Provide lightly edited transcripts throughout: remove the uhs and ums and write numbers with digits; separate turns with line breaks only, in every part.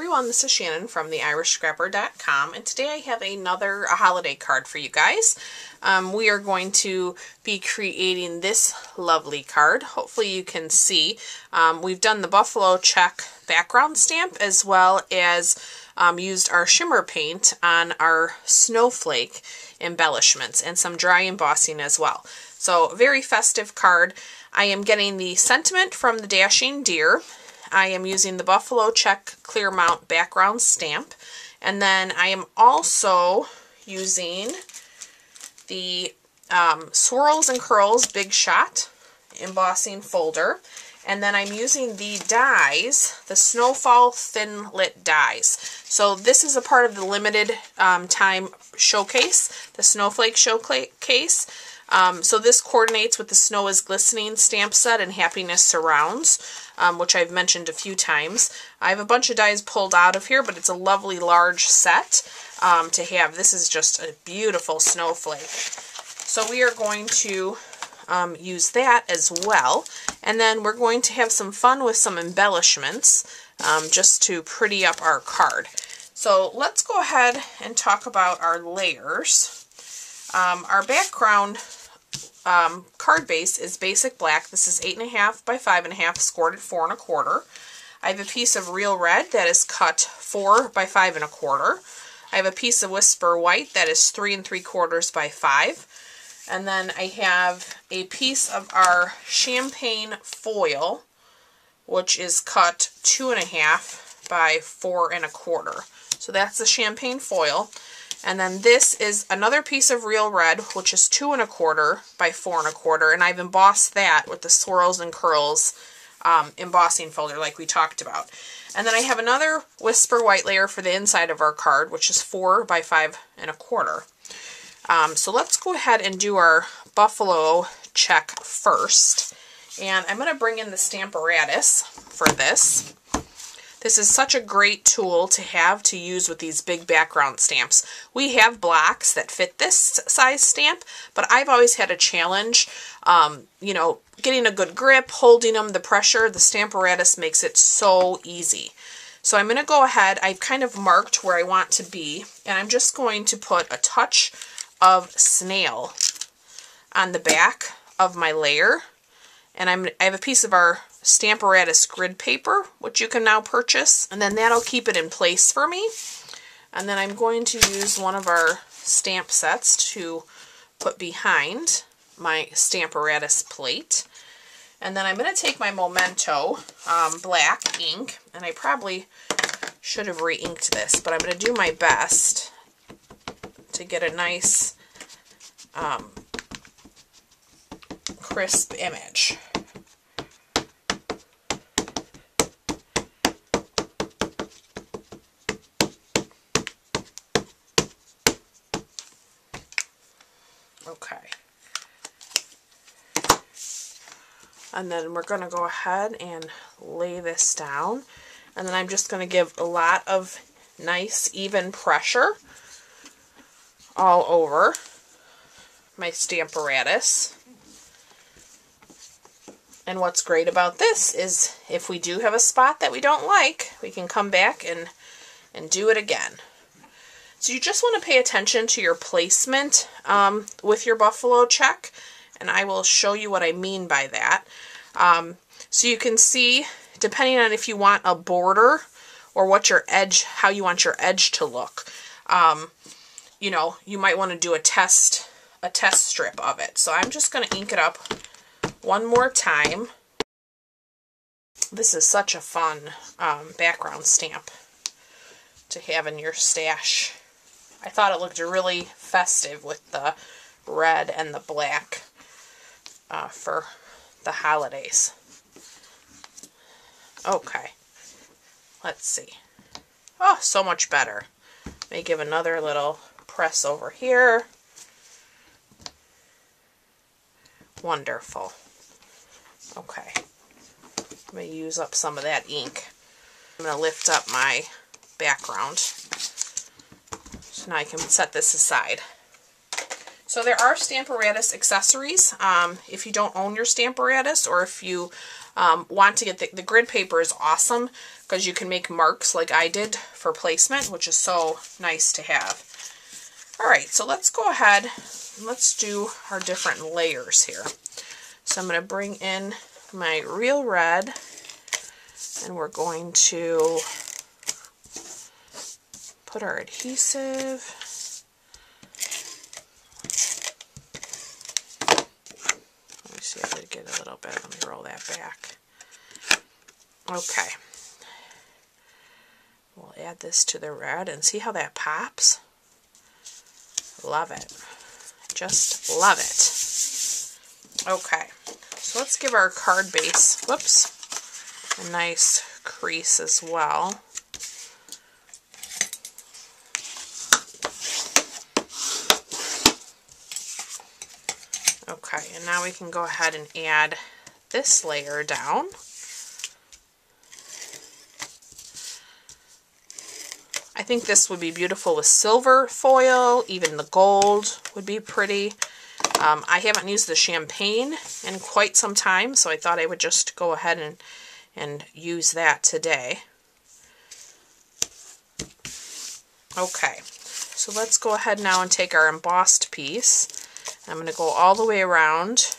everyone, this is Shannon from theirishscrapper.com, and today I have another holiday card for you guys. We are going to be creating this lovely card. Hopefully you can see. We've done the buffalo check background stamp as well as used our shimmer paint on our snowflake embellishments and some dry embossing as well. So very festive card. I am getting the sentiment from the Dashing Deer. I am using the Buffalo Check Clear Mount background stamp. And then I am also using the Swirls and Curls Big Shot embossing folder. And then I'm using the dies, the Snowfall Thin Lit dies. So this is a part of the limited time showcase, the Snowflake showcase. So this coordinates with the Snow is Glistening stamp set and Happiness Surrounds, which I've mentioned a few times. I have a bunch of dies pulled out of here, but it's a lovely large set to have. This is just a beautiful snowflake. So we are going to use that as well. And then we're going to have some fun with some embellishments just to pretty up our card. So let's go ahead and talk about our layers. Our background card base is basic black. This is 8.5 by 5.5, scored at 4 1/4. I have a piece of real red that is cut 4 by 5 1/4. I have a piece of Whisper white that is 3 3/4 by 5. And then I have a piece of our champagne foil, which is cut 2.5 by 4 1/4. So that's the champagne foil. And then this is another piece of real red, which is 2 1/4 by 4 1/4, and I've embossed that with the Swirls and Curls embossing folder like we talked about. And then I have another Whisper white layer for the inside of our card, which is 4 by 5 1/4. So let's go ahead and do our buffalo check first. And I'm going to bring in the Stamparatus for this. This is such a great tool to have to use with these big background stamps. We have blocks that fit this size stamp, but I've always had a challenge, you know, getting a good grip, holding them, the pressure. The Stamparatus makes it so easy. So I'm going to go ahead, I've kind of marked where I want to be, and I'm just going to put a touch of snail on the back of my layer. And I have a piece of our Stamparatus grid paper, which you can now purchase, and then that'll keep it in place for me. And then I'm going to use one of our stamp sets to put behind my Stamparatus plate. And then I'm going to take my Memento black ink, and I probably should have re-inked this, but I'm going to do my best to get a nice crisp image. Okay. And then we're going to go ahead and lay this down. And then I'm just going to give a lot of nice even pressure all over my Stamparatus. And what's great about this is if we do have a spot that we don't like, we can come back and do it again. So you just want to pay attention to your placement with your buffalo check, and I will show you what I mean by that. So you can see, depending on if you want a border or what your edge, how you want your edge to look, you know, you might want to do a test strip of it. So I'm just going to ink it up one more time. This is such a fun background stamp to have in your stash. I thought it looked really festive with the red and the black for the holidays. Okay, let's see. Oh, so much better. Let me give another little press over here. Wonderful. Okay, I'm going to use up some of that ink. I'm going to lift up my background. So now I can set this aside. So there are Stamparatus accessories. If you don't own your Stamparatus, or if you want to get the grid paper is awesome because you can make marks like I did for placement, which is so nice to have. All right, so let's go ahead and let's do our different layers here. So I'm going to bring in my real red, and we're going to put our adhesive. Let me see if I get a little bit. Let me roll that back. Okay. We'll add this to the red and see how that pops. Love it. Just love it. Okay. So let's give our card base, whoops, a nice crease as well. Okay, and now we can go ahead and add this layer down. I think this would be beautiful with silver foil, even the gold would be pretty. I haven't used the champagne in quite some time, so I thought I would just go ahead and use that today. Okay, so let's go ahead now and take our embossed piece. I'm going to go all the way around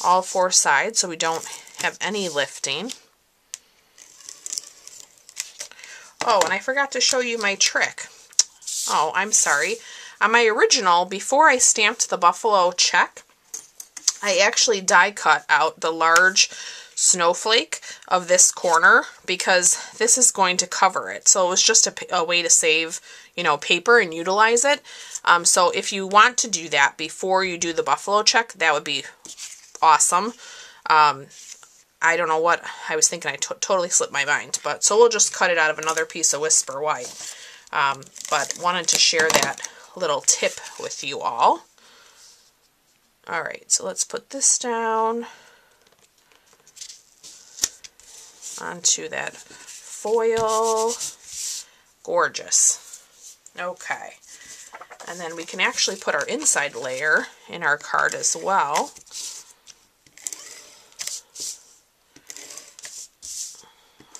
all four sides so we don't have any lifting. Oh, and I forgot to show you my trick. Oh, I'm sorry. On my original, before I stamped the buffalo check, I actually die cut out the large snowflake of this corner because this is going to cover it. So it was just a way to save, you know, paper and utilize it. So if you want to do that before you do the buffalo check, that would be awesome. I don't know what I was thinking. I totally slipped my mind. But so we'll just cut it out of another piece of Whisper White. But wanted to share that little tip with you all. All right, so let's put this down onto that foil. Gorgeous. Okay. And then we can actually put our inside layer in our card as well.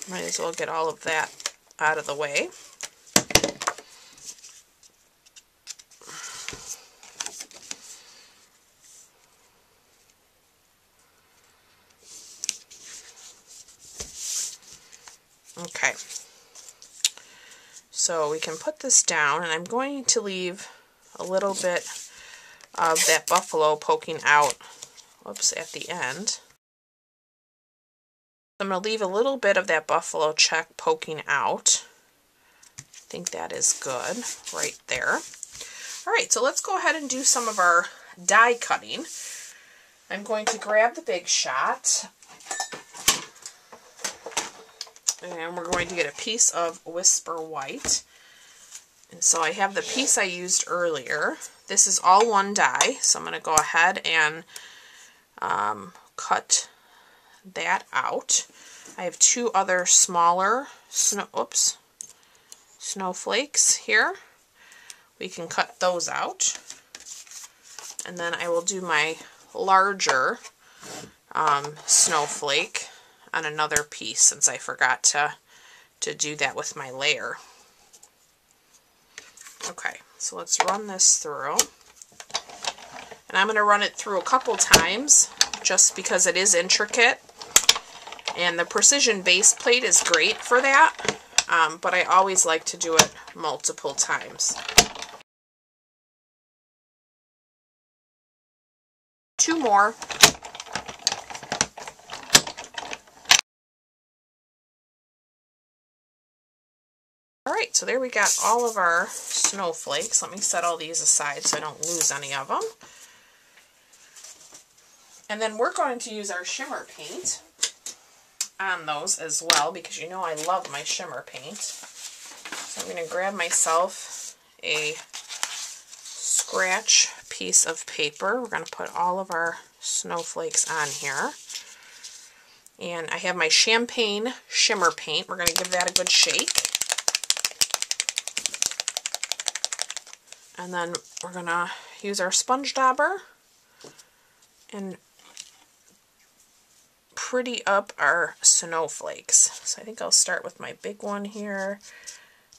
Might as well get all of that out of the way. Okay, so we can put this down, and I'm going to leave a little bit of that buffalo poking out, whoops, at the end. I'm going to leave a little bit of that buffalo check poking out. I think that is good right there. All right, so let's go ahead and do some of our die cutting. I'm going to grab the Big Shot, and we're going to get a piece of Whisper White. And so I have the piece I used earlier. This is all one die, so I'm going to go ahead and cut that out. I have two other smaller snowflakes here. We can cut those out. And then I will do my larger snowflake on another piece, since I forgot to do that with my layer. Okay, so let's run this through. And I'm going to run it through a couple times just because it is intricate. And the precision base plate is great for that, but I always like to do it multiple times. Two more. Alright, so there we got all of our snowflakes. Let me set all these aside so I don't lose any of them. And then we're going to use our shimmer paint on those as well, because you know I love my shimmer paint. So I'm going to grab myself a scratch piece of paper. We're going to put all of our snowflakes on here. And I have my champagne shimmer paint. We're going to give that a good shake. And then we're going to use our sponge dauber and pretty up our snowflakes. So I think I'll start with my big one here.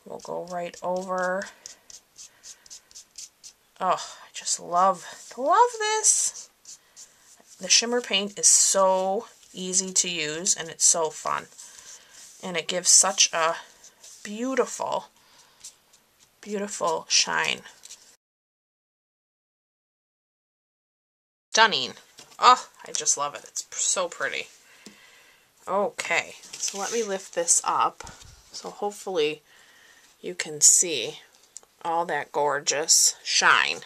We'll go right over. Oh, I just love this. The shimmer paint is so easy to use and it's so fun. And it gives such a beautiful, beautiful shine. Stunning. Oh, I just love it. It's so pretty. Okay, so let me lift this up. So hopefully you can see all that gorgeous shine.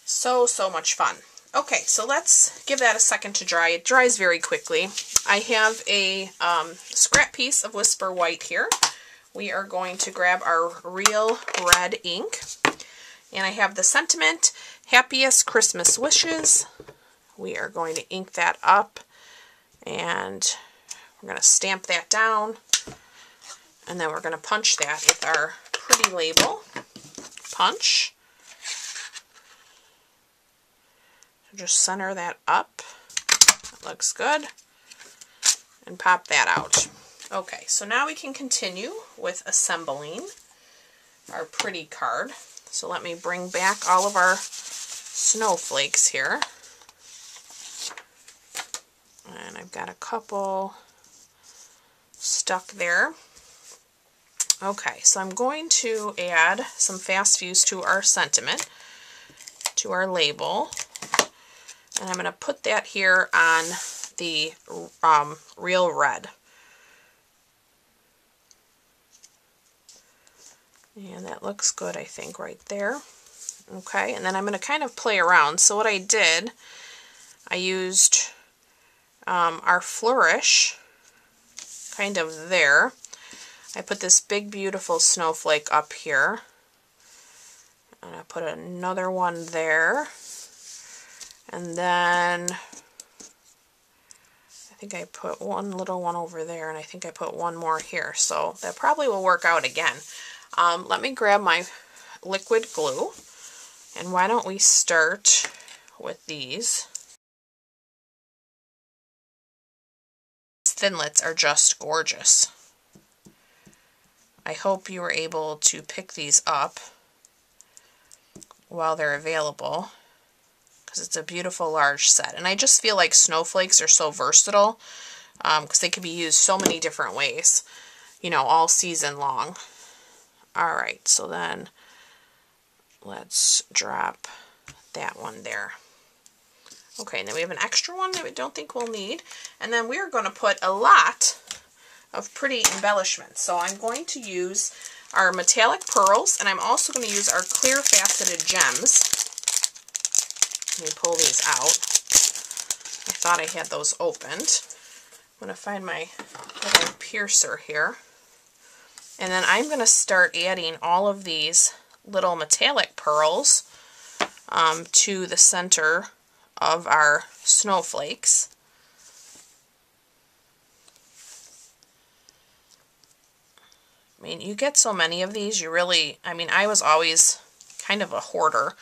So much fun. Okay, so let's give that a second to dry. It dries very quickly. I have a scrap piece of Whisper White here. We are going to grab our Real Red ink. And I have the sentiment, Happiest Christmas Wishes. We are going to ink that up. And we're going to stamp that down. And then we're going to punch that with our pretty label. Punch. Just center that up. That looks good. And pop that out. Okay, so now we can continue with assembling our pretty card. So let me bring back all of our snowflakes here. And I've got a couple stuck there. Okay, so I'm going to add some fast fuse to our sentiment, to our label. And I'm going to put that here on the Real Red. And that looks good, I think, right there. Okay, and then I'm going to kind of play around. So what I did, I used our flourish kind of there. I put this big, beautiful snowflake up here. And I put another one there. And then I think I put one little one over there, and I think I put one more here. So that probably will work out again. Let me grab my liquid glue, and why don't we start with these. These thinlits are just gorgeous. I hope you were able to pick these up while they're available, because it's a beautiful large set. And I just feel like snowflakes are so versatile, because they can be used so many different ways, you know, all season long. Alright, so then let's drop that one there. Okay, and then we have an extra one that we don't think we'll need. And then we're going to put a lot of pretty embellishments. So I'm going to use our metallic pearls, and I'm also going to use our clear faceted gems. Let me pull these out. I thought I had those opened. I'm going to find my little piercer here. And then I'm going to start adding all of these little metallic pearls to the center of our snowflakes. I mean, you get so many of these, you really, I mean, I was always kind of a hoarder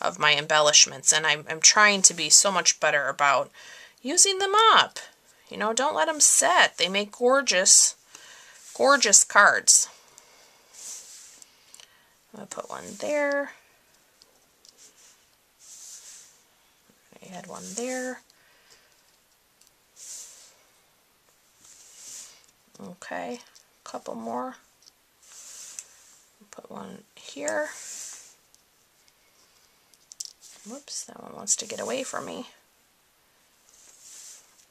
of my embellishments, and I'm trying to be so much better about using them up. You know, don't let them set. They make gorgeous, gorgeous cards. I'm going to put one there. Add one there. Okay, a couple more. Put one here. Whoops, that one wants to get away from me.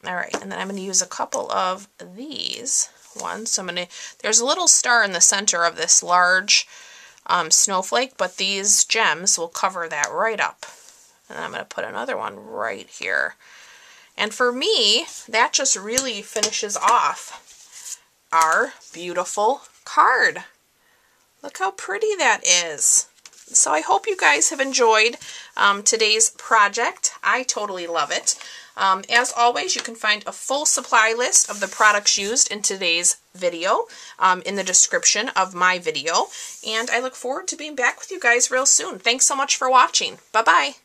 Alright, and then I'm going to use a couple of these ones. So I'm going to, there's a little star in the center of this large snowflake, but these gems will cover that right up. And then I'm going to put another one right here. And for me, that just really finishes off our beautiful card. Look how pretty that is. So I hope you guys have enjoyed today's project. I totally love it. As always, you can find a full supply list of the products used in today's video in the description of my video. And I look forward to being back with you guys real soon. Thanks so much for watching. Bye-bye.